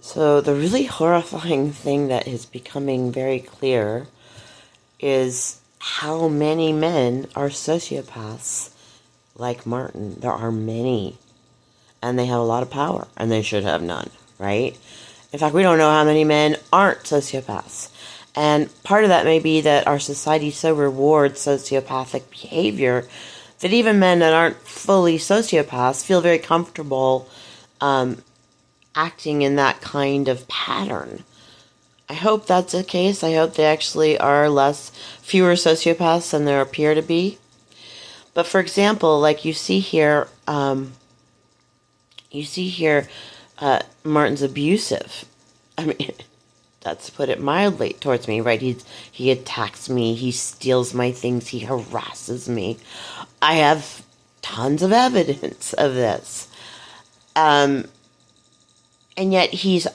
So the really horrifying thing that is becoming very clear is how many men are sociopaths like Martin. There are many, and they have a lot of power, and they should have none, right? In fact, we don't know how many men aren't sociopaths. And part of that may be that our society so rewards sociopathic behavior that even men that aren't fully sociopaths feel very comfortable acting in that kind of pattern. I hope that's the case. I hope they actually are fewer sociopaths than there appear to be. But for example, like you see here, Martin's abusive. I mean, that's to put it mildly towards me, right? He attacks me, he steals my things, he harasses me. I have tons of evidence of this. And yet he's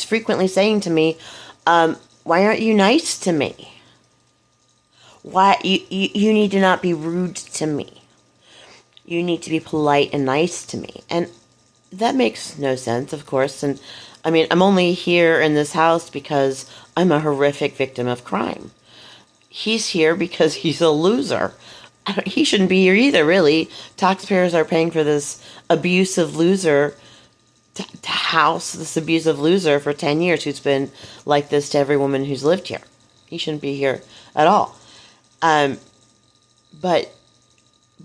frequently saying to me, why aren't you nice to me? Why, you need to not be rude to me. You need to be polite and nice to me. And that makes no sense, of course. And I mean, I'm only here in this house because I'm a horrific victim of crime. He's here because he's a loser. He shouldn't be here either, really. Taxpayers are paying for this abusive loser to house this abusive loser for 10 years who's been like this to every woman who's lived here. He shouldn't be here at all. But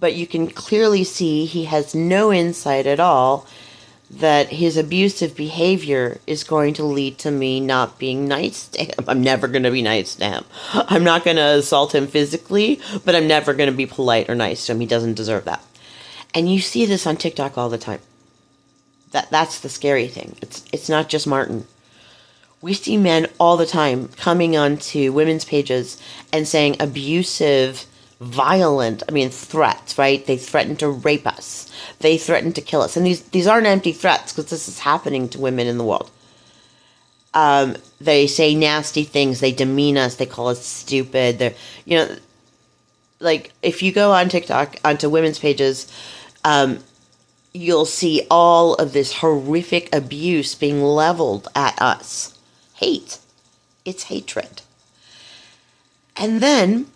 you can clearly see he has no insight at all that his abusive behavior is going to lead to me not being nice to him. I'm never going to be nice to him. I'm not going to assault him physically, but I'm never going to be polite or nice to him. He doesn't deserve that. And you see this on TikTok all the time. That's the scary thing. It's not just Martin. We see men all the time coming onto women's pages and saying abusive, violent, threats, right? They threaten to rape us. They threaten to kill us. And these aren't empty threats, because this is happening to women in the world. They say nasty things. They demean us. They call us stupid. They're, like, if you go on TikTok, onto women's pages, you'll see all of this horrific abuse being leveled at us. Hate. It's hatred. And then,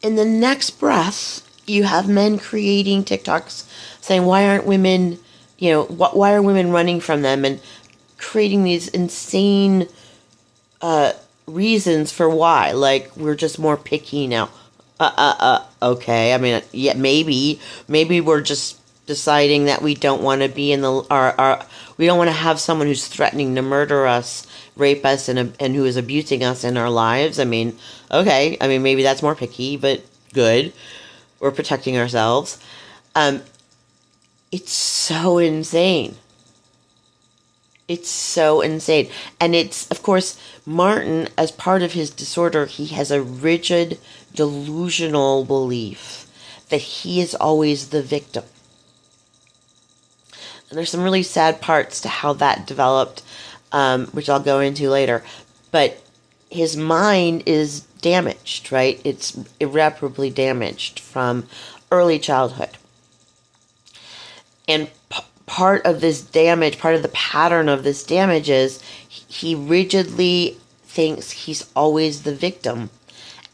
in the next breath, you have men creating TikToks saying, why aren't women, why are women running from them? And creating these insane reasons for why. Like, we're just more picky now. Okay. Yeah, maybe we're just deciding that we don't want to be in we don't want to have someone who's threatening to murder us, rape us, and who is abusing us in our lives. Okay. Maybe that's more picky, but good. We're protecting ourselves. It's so insane. It's so insane. And it's, of course, Martin, as part of his disorder, he has a rigid, delusional belief that he is always the victim. And there's some really sad parts to how that developed, which I'll go into later. But his mind is damaged, right? It's irreparably damaged from early childhood. And part of this damage, part of the pattern of this damage is he rigidly thinks he's always the victim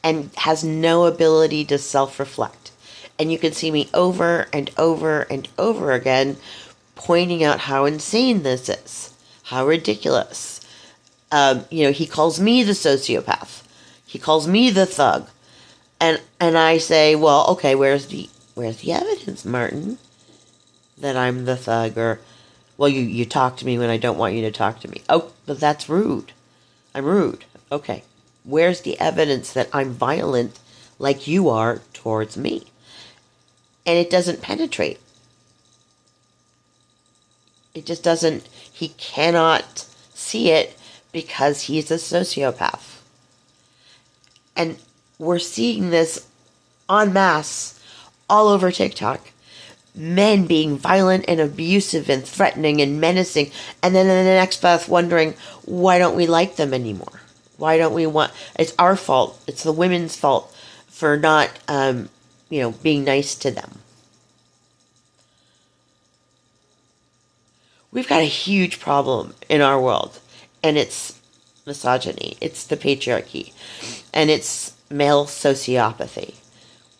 and has no ability to self-reflect. And you can see me over and over and over again pointing out how insane this is, how ridiculous. He calls me the sociopath. He calls me the thug. And I say, well, okay, where's the evidence, Martin, that I'm the thug? Or, well, you talk to me when I don't want you to talk to me. Oh, but that's rude. I'm rude. Okay. Where's the evidence that I'm violent like you are towards me? And it doesn't penetrate. It just doesn't, he cannot see it because he's a sociopath. And we're seeing this en masse all over TikTok. Men being violent and abusive and threatening and menacing, and then in the next breath wondering, why don't we like them anymore? Why don't we want, it's our fault, it's the women's fault for not, being nice to them. we've got a huge problem in our world, and it's misogyny, it's the patriarchy, and it's male sociopathy,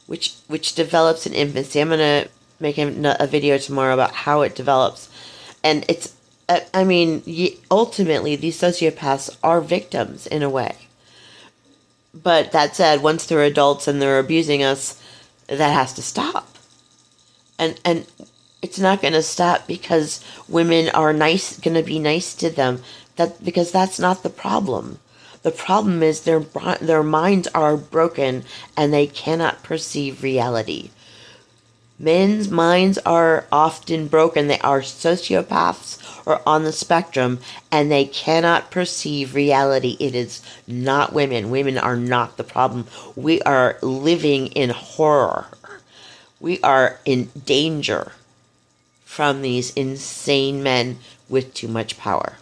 which develops in infancy. I'm gonna make a video tomorrow about how it develops, and it's I mean, ultimately these sociopaths are victims in a way. But that said, once they're adults and they're abusing us, that has to stop. And it's not going to stop because women are going to be nice to them. Because that's not the problem. The problem is their minds are broken and they cannot perceive reality. Men's minds are often broken. They are sociopaths or on the spectrum, and they cannot perceive reality. It is not women. Women are not the problem. We are living in horror. We are in danger from these insane men with too much power.